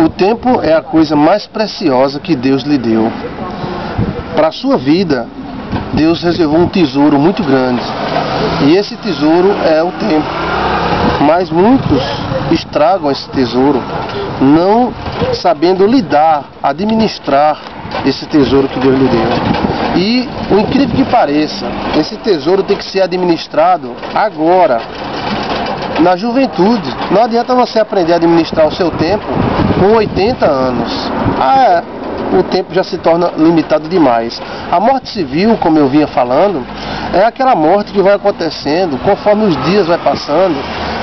O tempo é a coisa mais preciosa que Deus lhe deu. Para a sua vida, Deus reservou um tesouro muito grande. E esse tesouro é o tempo. Mas muitos estragam esse tesouro, não sabendo lidar, administrar esse tesouro que Deus lhe deu. E, o incrível que pareça, esse tesouro tem que ser administrado agora, na juventude. Não adianta você aprender a administrar o seu tempo com 80 anos. O tempo já se torna limitado demais. A morte civil, como eu vinha falando, é aquela morte que vai acontecendo conforme os dias vai passando.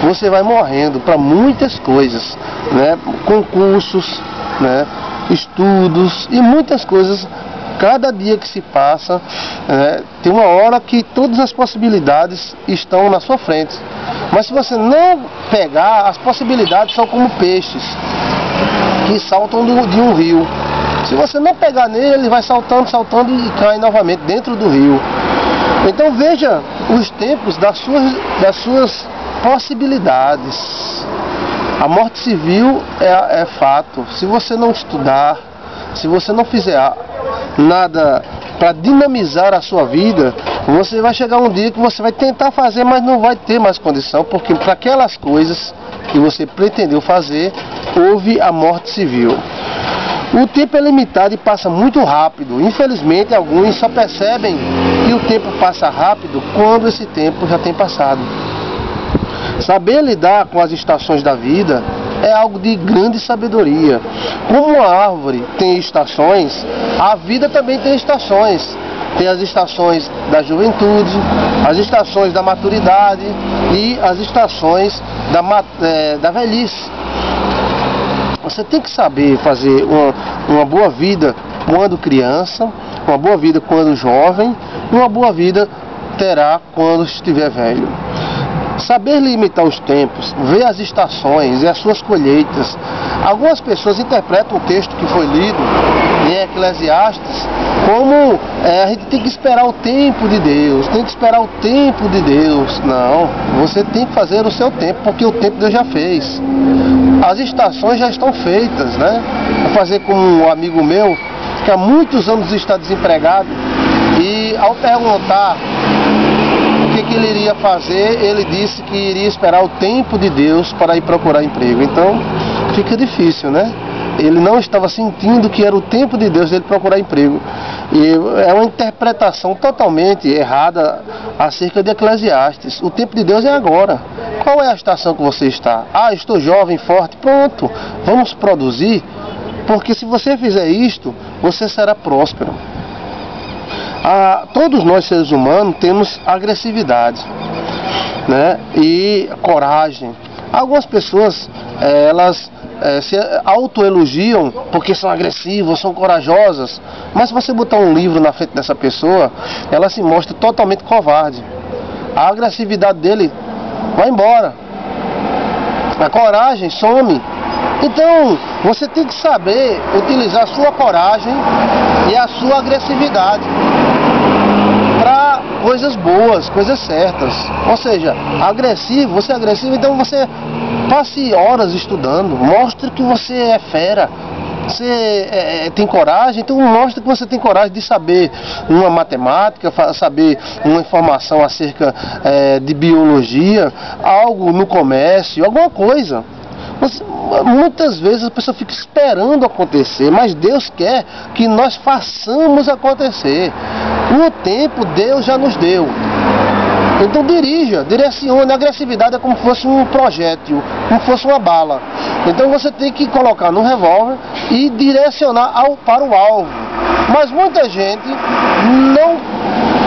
Você vai morrendo para muitas coisas, né? Concursos, né? Estudos e muitas coisas. Cada dia que se passa, tem uma hora que todas as possibilidades estão na sua frente. Mas se você não pegar, as possibilidades são como peixes que saltam de um rio. Se você não pegar nele, ele vai saltando, saltando e cai novamente dentro do rio. Então veja os tempos das suas possibilidades. A morte civil é fato. Se você não estudar, se você não fizer nada para dinamizar a sua vida, você vai chegar um dia que você vai tentar fazer, mas não vai ter mais condição, porque para aquelas coisas que você pretendeu fazer, houve a morte civil. O tempo é limitado e passa muito rápido. Infelizmente, alguns só percebem que o tempo passa rápido quando esse tempo já tem passado. Saber lidar com as estações da vida é algo de grande sabedoria. Como a árvore tem estações, a vida também tem estações. Tem as estações da juventude, as estações da maturidade e as estações da velhice. Você tem que saber fazer uma boa vida quando criança, uma boa vida quando jovem e uma boa vida terá quando estiver velho. Saber limitar os tempos, ver as estações e as suas colheitas. Algumas pessoas interpretam o texto que foi lido em Eclesiastes como a gente tem que esperar o tempo de Deus, tem que esperar o tempo de Deus. Não, você tem que fazer o seu tempo, porque o tempo Deus já fez. As estações já estão feitas, né? Vou fazer como um amigo meu, que há muitos anos está desempregado, e ao perguntar o que ele iria fazer, ele disse que iria esperar o tempo de Deus para ir procurar emprego. Então fica difícil, né? Ele não estava sentindo que era o tempo de Deus dele procurar emprego. E é uma interpretação totalmente errada acerca de Eclesiastes. O tempo de Deus é agora. Qual é a estação que você está? Estou jovem, forte, pronto, vamos produzir, porque se você fizer isto, você será próspero. Todos nós seres humanos temos agressividade, né? E coragem. Algumas pessoas elas se autoelogiam porque são agressivas, são corajosas, mas se você botar um livro na frente dessa pessoa, ela se mostra totalmente covarde. A agressividade dele vai embora, a coragem some. Então você tem que saber utilizar a sua coragem e a sua agressividade para coisas boas, coisas certas. Ou seja, você é agressivo, então você passe horas estudando, mostre que você é fera, você tem coragem, então mostre que você tem coragem de saber uma matemática, saber uma informação acerca de biologia, algo no comércio, alguma coisa. Muitas vezes a pessoa fica esperando acontecer, mas Deus quer que nós façamos acontecer. O tempo Deus já nos deu. Então direcione. A agressividade é como se fosse um projétil, como se fosse uma bala. Então você tem que colocar no revólver e direcionar para o alvo. Mas muita gente não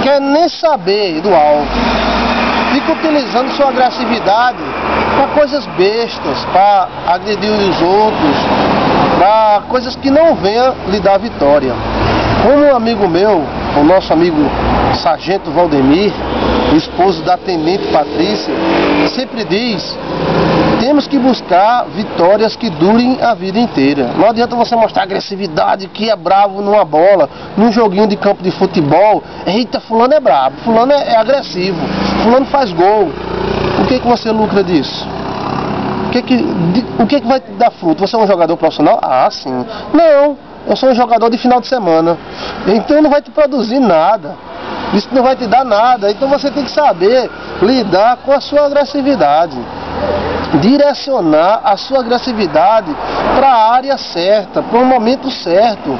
quer nem saber do alvo. Fica utilizando sua agressividade para coisas bestas, para agredir os outros, para coisas que não venham lhe dar vitória. Como um amigo meu, o nosso amigo Sargento Valdemir, o esposo da Tenente Patrícia, sempre diz: temos que buscar vitórias que durem a vida inteira. Não adianta você mostrar agressividade, que é bravo numa bola, num joguinho de campo de futebol. Eita, fulano é bravo, fulano é agressivo, fulano faz gol. O que você lucra disso? O que vai te dar fruto? Você é um jogador profissional? Ah, sim. Não, eu sou um jogador de final de semana. Então não vai te produzir nada. Isso não vai te dar nada. Então você tem que saber lidar com a sua agressividade. Direcionar a sua agressividade para a área certa, para o momento certo.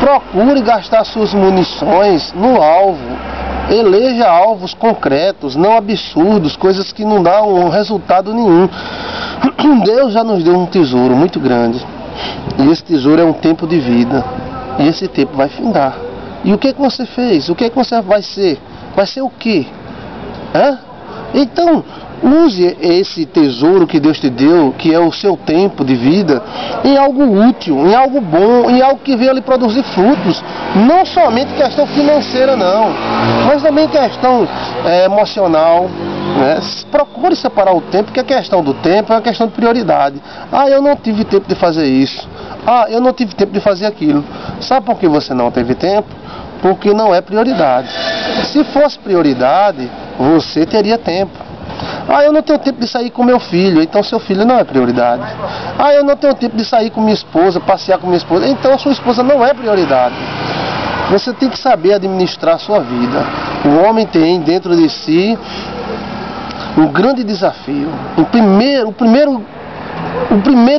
Procure gastar suas munições no alvo. Eleja alvos concretos, não absurdos, coisas que não dão resultado nenhum. Deus já nos deu um tesouro muito grande. E esse tesouro é um tempo de vida. E esse tempo vai findar. E o que você fez? O que você vai ser? Vai ser o quê? Então, use esse tesouro que Deus te deu, que é o seu tempo de vida, em algo útil, em algo bom, em algo que venha lhe produzir frutos. Não somente questão financeira, não, mas também questão emocional. Procure separar o tempo, porque a questão do tempo é uma questão de prioridade. Ah, eu não tive tempo de fazer isso. Ah, eu não tive tempo de fazer aquilo. Sabe por que você não teve tempo? Porque não é prioridade. Se fosse prioridade, você teria tempo. Ah, eu não tenho tempo de sair com meu filho, então seu filho não é prioridade. Ah, eu não tenho tempo de sair com minha esposa, passear com minha esposa, então sua esposa não é prioridade. Você tem que saber administrar a sua vida. O homem tem dentro de si um grande desafio. O primeiro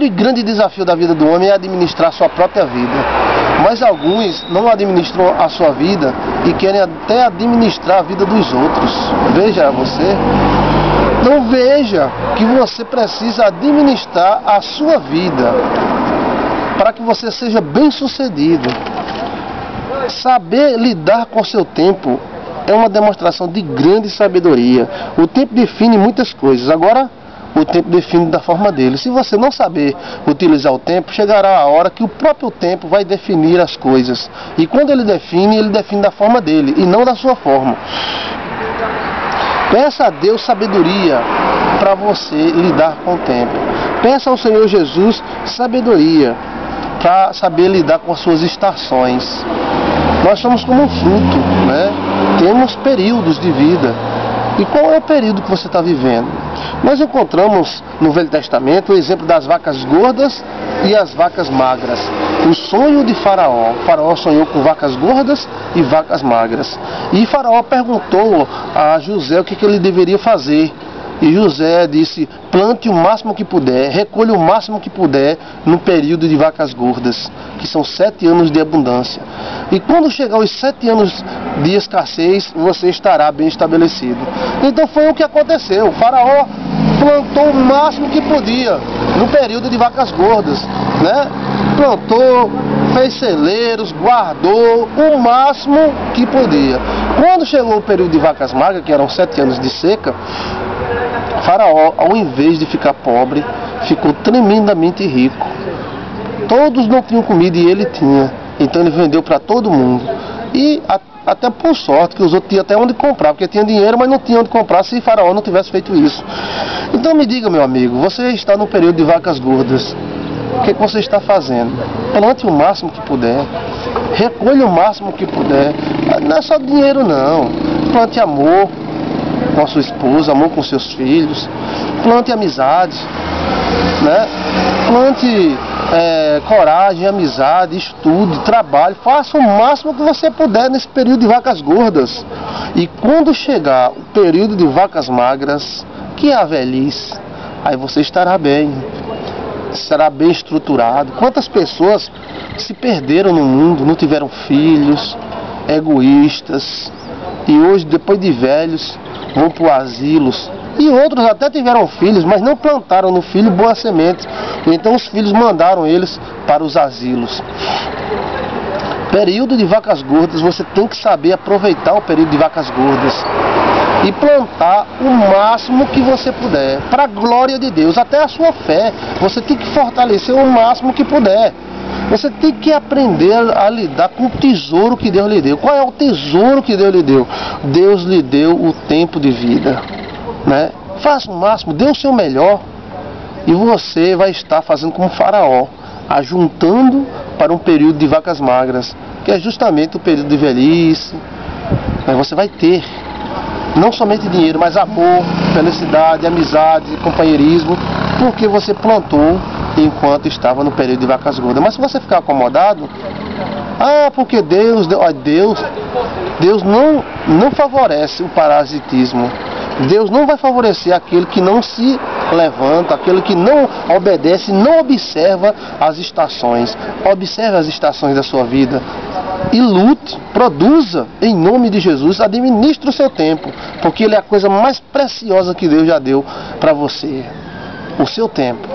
e grande desafio da vida do homem é administrar a sua própria vida. Mas alguns não administram a sua vida e querem até administrar a vida dos outros. Veja você. Então veja que você precisa administrar a sua vida para que você seja bem-sucedido. Saber lidar com o seu tempo é uma demonstração de grande sabedoria. O tempo define muitas coisas. Agora, o tempo define da forma dele. Se você não saber utilizar o tempo, chegará a hora que o próprio tempo vai definir as coisas. E quando ele define da forma dele e não da sua forma. Peça a Deus sabedoria para você lidar com o tempo. Peça ao Senhor Jesus sabedoria para saber lidar com as suas estações. Nós somos como um fruto, Temos períodos de vida. E qual é o período que você está vivendo? Nós encontramos no Velho Testamento o exemplo das vacas gordas e as vacas magras. O sonho de Faraó. Faraó sonhou com vacas gordas e vacas magras. E Faraó perguntou a José o que ele deveria fazer. E José disse: plante o máximo que puder, recolha o máximo que puder no período de vacas gordas, que são 7 anos de abundância. E quando chegar os 7 anos de escassez, você estará bem estabelecido. Então foi o que aconteceu. O Faraó plantou o máximo que podia no período de vacas gordas, Plantou, fez celeiros, guardou o máximo que podia. Quando chegou o período de vacas magras, que eram 7 anos de seca, Faraó, ao invés de ficar pobre, ficou tremendamente rico. Todos não tinham comida e ele tinha. Então ele vendeu para todo mundo. E até por sorte que os outros tinham até onde comprar, porque tinha dinheiro, mas não tinha onde comprar se Faraó não tivesse feito isso. Então me diga, meu amigo, você está no período de vacas gordas. O que você está fazendo? Plante o máximo que puder. Recolha o máximo que puder. Não é só dinheiro, não. Plante amor com a sua esposa, amor com seus filhos. Plante amizade, Plante coragem, amizade, estude, trabalho. Faça o máximo que você puder nesse período de vacas gordas. E quando chegar o período de vacas magras, que é a velhice, aí você estará bem. Será bem estruturado. Quantas pessoas se perderam no mundo, não tiveram filhos, egoístas, e hoje, depois de velhos, vão para asilos. E outros até tiveram filhos, mas não plantaram no filho boa semente. Então os filhos mandaram eles para os asilos. Período de vacas gordas, você tem que saber aproveitar o período de vacas gordas e plantar o máximo que você puder, para a glória de Deus, até a sua fé. Você tem que fortalecer o máximo que puder. Você tem que aprender a lidar com o tesouro que Deus lhe deu. Qual é o tesouro que Deus lhe deu? Deus lhe deu o tempo de vida, Faça o máximo, dê o seu melhor, e você vai estar fazendo como Faraó, ajuntando para um período de vacas magras, que é justamente o período de velhice. Você vai ter não somente dinheiro, mas amor, felicidade, amizade, companheirismo. porque você plantou enquanto estava no período de vacas gordas. Mas se você ficar acomodado, porque Deus não favorece o parasitismo. Deus não vai favorecer aquele que não se levanta, aquele que não obedece, não observa as estações. Observe as estações da sua vida e lute, produza em nome de Jesus, administre o seu tempo, porque ele é a coisa mais preciosa que Deus já deu para você, o seu tempo.